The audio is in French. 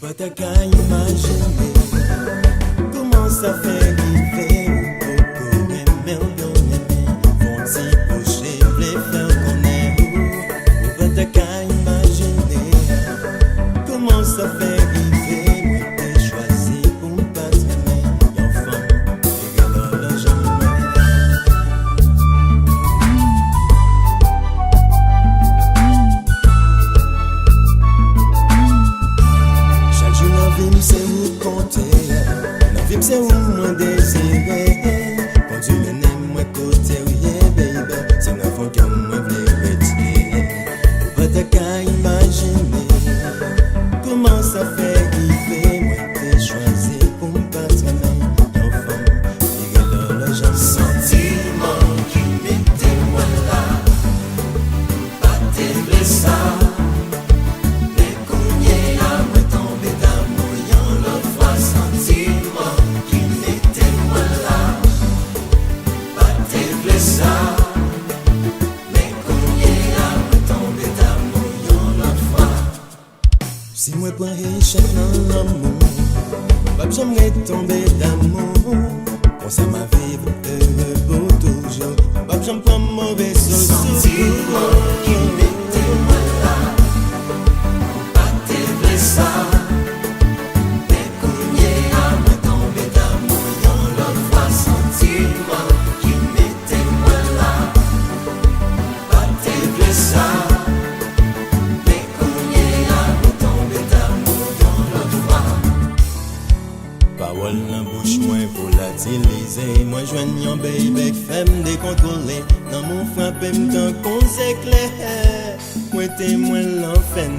Pas ta qu'à imaginer comment ça fait vivre beaucoup aimer ou bien aimer. Font-ils bouger, les faire connaître. Pas ta qu'à imaginer comment ça fait vivre. Moi t'ai choisi pour me pas t'aimer. Y'en femme, et dans le jamais. Chaque jour la vie c'est où compter. La vie c'est où moi désirer. Quand tu m'aimes moi côté oui baby. C'est un enfant que moi voulais retirer. Pas ta qu'à imaginer comment ça fait vivre. Moi t'ai choisi pour me pas t'aimer. Y'en femme, et dans le jamais. Sentiment qui mettait moi là, pas t'aimer ça. Mais qu'on y est à moi tomber d'amour, y'en l'autre fois. Sentiment qui mettait moi là, pas t'aimer ça. Mais qu'on y est à moi tomber d'amour, y'en l'autre fois. Si moi prends échec dans l'amour, pas jamais tomber d'amour. Pour ça ma vie heureux pour toujours. Pas jamais prendre mauvais Sentiment qui mettait moi là, pas t'aimer ça. Mais qu'on y est à moi tomber d'amour, y'en l'autre fois. Sentiment qui mettait moi là, pas t'aimer ça. Mais qu'on y est à moi tomber d'amour, y'en l'autre fois. Parole dans bouche moi pour l'utiliser. Moi joignant baby femme décontrôler. Dans mon frappé m'tant qu'on s'éclaire. Moi témoin l'enfer